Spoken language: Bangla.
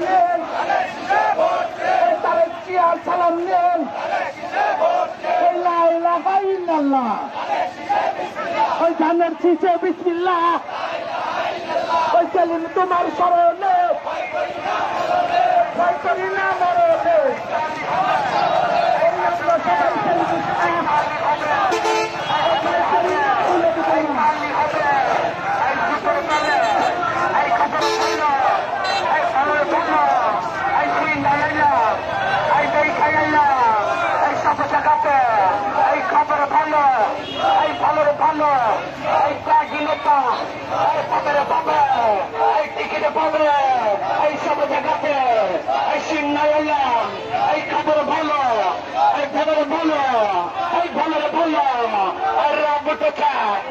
নেন, তারেক জিয়ার সালাম নেন, লা ইলাহা ইল্লাল্লাহ, ওই ধানের শীষে বিসমিল্লাহ, ওই সেলিম তোমার স্মরণে ভয় করি না মরণে। এই খবর ভালো, এই ভালোর ভালো, এই ত্যাগী নেতা, এই পাবে পাবে, এই টিকিটে পাবে, এই সব জায়গাতে, এই সিন্নায় এলাম, এই খবর ভালো, এই ভালোর ভালো, এই ভালোর ভালো, আর রাবুটো চায়।